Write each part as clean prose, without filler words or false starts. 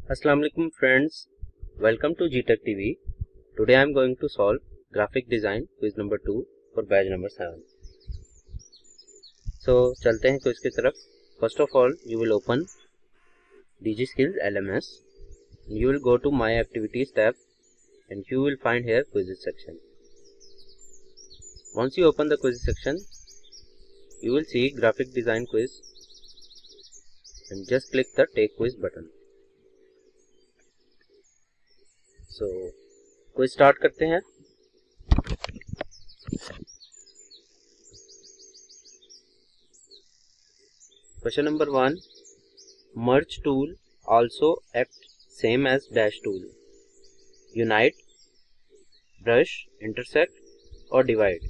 Assalamu alaikum friends, welcome to GTech TV. Today I am going to solve graphic design quiz number 2 for batch number 7. So चलते हैं quiz की तरफ. First of all you will open DG Skills LMS. You will go to My Activities tab and you will find here quizzes section. Once you open the quiz section, you will see graphic design quiz and just click the take quiz button. So quiz start करते हैं. Question number 1. Merge tool also act same as dash tool. Unite, brush, intersect और divide.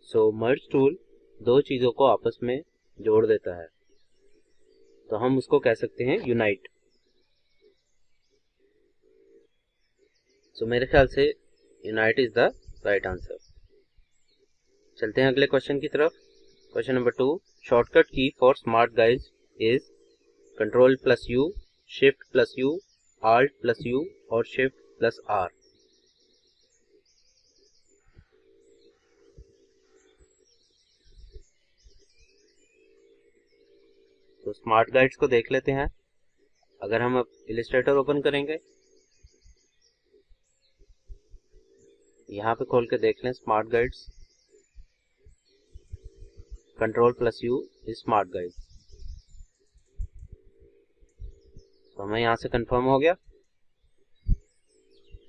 So merge tool दो चीजों को आपस में जोड़ देता है, तो हम उसको कह सकते हैं यूनाइट. सो मेरे ख्याल से unite is the right answer. चलते हैं अगले क्वेश्चन की तरफ. Question number 2. Shortcut key for smart guys is control plus U, shift plus you, alt plus you और शिफ्ट प्लस आर. तो स्मार्ट गाइड्स को देख लेते हैं. अगर हम अब इलस्ट्रेटर ओपन करेंगे, यहाँ पे खोल के देख लें smart guides. Control plus you is smart guide. तो हमें यहाँ से कंफर्म हो गया.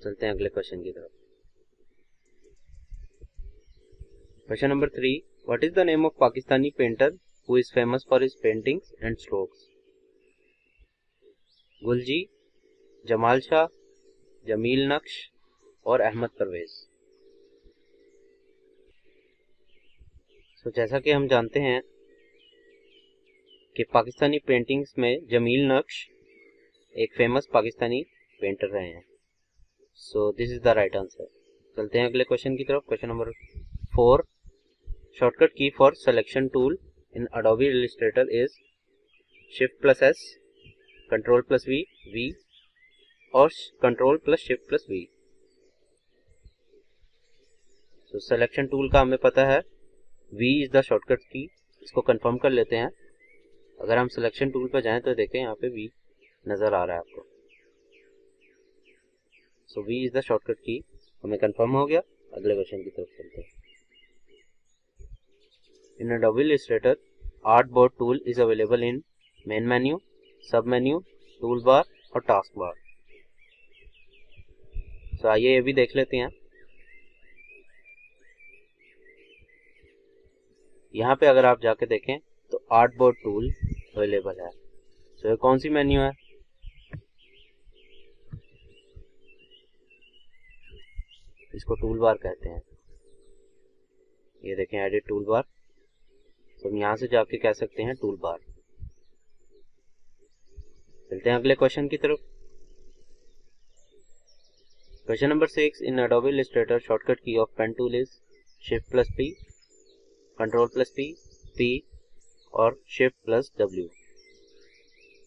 चलते हैं अगले क्वेश्चन की तरफ. Question number 3. What is the name of Pakistani painter who is famous for his paintings and strokes. Gulgee, Jamal Shah, Jamil Naqsh और अहमद परवेज. तो जैसा कि हम जानते हैं कि पाकिस्तानी पेंटिंग्स में जमील नक्श एक फेमस पाकिस्तानी पेंटर रहे हैं. So this is the right answer. चलते हैं अगले क्वेश्चन की तरफ. Question number 4. Shortcut key for selection tool in Adobe Illustrator is shift plus S, control plus V, V और control plus shift plus V. So selection tool का हमें पता है V इज द शॉर्टकट की. इसको confirm कर लेते हैं. अगर हम सिलेक्शन टूल पर जाएं तो देखें यहाँ पे V नजर आ रहा है आपको. सो V इज द शॉर्टकट की. हमें कंफर्म हो गया. अगले क्वेश्चन की तरफ चलते हैं. In Adobe Illustrator art board tool is available in main menu, sub menu, tool bar और टास्क बार. सो आइए ये भी देख लेते हैं. यहाँ पे अगर आप जाके देखें तो आर्ट बोर्ड टूल अवेलेबल है. तो ये कौन सी मेन्यू है? इसको टूल बार कहते हैं. ये देखें एडिट टूल बार. तो हम यहाँ से जाके कह सकते हैं टूल बार. चलते हैं अगले क्वेश्चन की तरफ. Question number 6. In Adobe Illustrator shortcut key of pen tool is shift plus P, control plus P, P और shift plus W.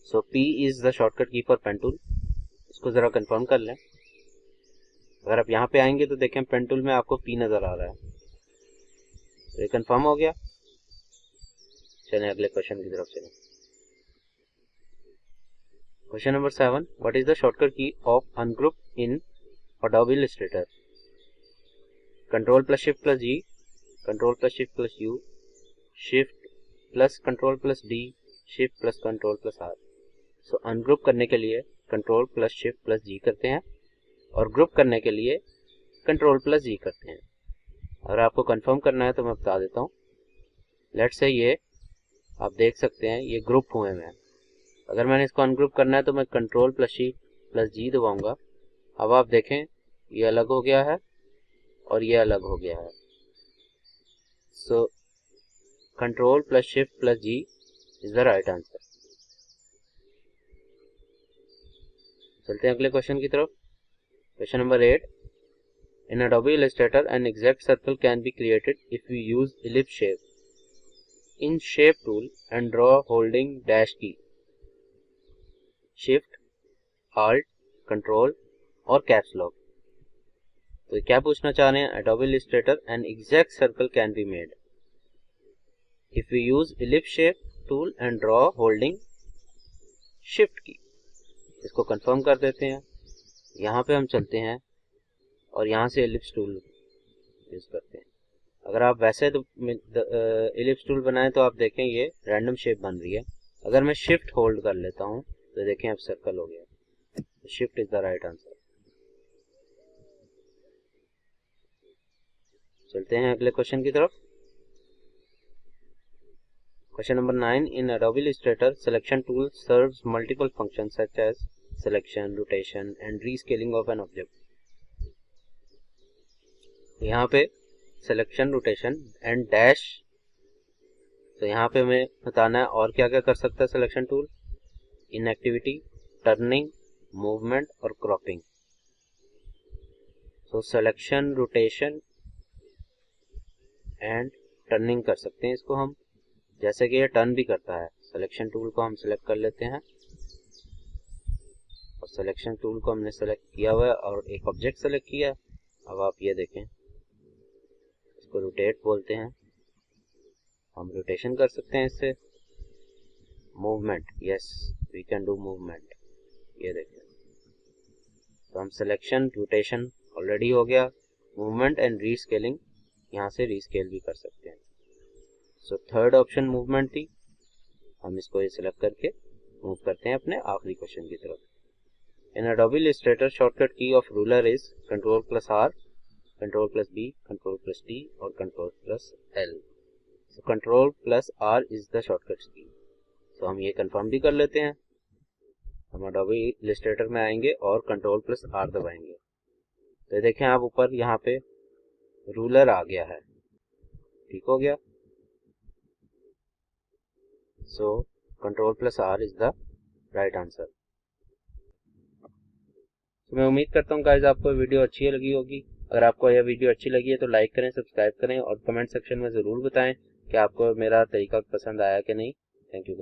So P is the shortcut key for pen tool. इसको जरा confirm कर लें. अगर आप यहाँ पे आएंगे तो देखें पेन टूल में आपको पी नजर आ रहा है. तो ये कंफर्म हो गया. चलें अगले क्वेश्चन की तरफ चलें. Question number 7. What is the shortcut key of ungroup in Adobe Illustrator. Control plus shift plus G, control plus shift plus U, shift plus control plus D, shift plus control plus R. So ungroup करने के लिए control plus shift plus G करते हैं और group करने के लिए control plus G करते हैं. अगर आपको कंफर्म करना है तो मैं बता देता हूँ. लेट्स से ये आप देख सकते हैं ये ग्रुप हुए हैं. अगर मैंने इसको अनग्रुप करना है तो मैं कंट्रोल प्लस शिफ्ट प्लस जी दबाऊंगा. अब आप देखें ये अलग हो गया है और ये अलग हो गया है. So control plus shift plus G is the right answer. चलते हैं अगले क्वेश्चन की तरफ. Question number 8. In Adobe Illustrator an exact circle can be created if we use ellipse shape. In shape tool and draw holding dash key. Shift, Alt, control और caps lock. तो क्या पूछना चाह रहे हैं, Adobe Illustrator an exact circle can be made if we use ellipse shape tool and draw holding shift की। इसको confirm कर देते हैं, यहाँ पे हम चलते हैं और यहाँ से एलिप्स टूल यूज करते हैं। अगर आप वैसे तो एलिप्स टूल बनाएं तो आप देखें ये रैंडम शेप बन रही है। अगर मैं शिफ्ट होल्ड कर लेता हूँ तो देखें अब सर्कल हो गया। Shift is the right answer. चलते हैं अगले क्वेश्चन की तरफ। Question number 9, in Adobe Illustrator selection tool serves multiple functions such as selection, rotation and rescaling of an object। यहाँ पे सिलेक्शन, रोटेशन एंड डैश, तो यहाँ पे हमें बताना है और क्या क्या कर सकता है selection tool. Inactivity, turning, movement और क्रॉपिंग। तो सिलेक्शन, रोटेशन एंड टर्निंग कर सकते हैं इसको हम, जैसे कि ये टर्न भी करता है। सिलेक्शन टूल को हम सिलेक्ट कर लेते हैं और सिलेक्शन टूल को हमने सेलेक्ट किया हुआ है और एक ऑब्जेक्ट सेलेक्ट किया। अब आप ये देखें, इसको रोटेट बोलते हैं, हम रोटेशन कर सकते हैं इससे। Movement, yes we can do movement, ये देखें। तो हम सिलेक्शन, रोटेशन ऑलरेडी हो गया, मूवमेंट एंड रीस्केलिंग, यहाँ से रीस्केल भी कर सकते हैं। सो थर्ड ऑप्शन मूवमेंट थी, हम इसको ये सिलेक्ट करके मूव करते हैं अपने आखिरी क्वेश्चन की तरफ। इन Adobe Illustrator shortcut key of ruler is Ctrl+R, Ctrl+B, Ctrl+T और Ctrl+L। So Ctrl+R is the shortcut key। तो हम ये कंफर्म भी कर लेते हैं। हम Adobe Illustrator में आएंगे और Ctrl+R दबाएंगे तो देखें आप ऊपर यहाँ पे रूलर आ गया है, ठीक हो गया। So Ctrl+R is the right answer। तो मैं उम्मीद करता हूँ गाइस आपको वीडियो अच्छी लगी होगी। अगर आपको यह वीडियो अच्छी लगी है तो लाइक करें, सब्सक्राइब करें और कमेंट सेक्शन में ज़रूर बताएं कि आपको मेरा तरीका पसंद आया कि नहीं। Thank you.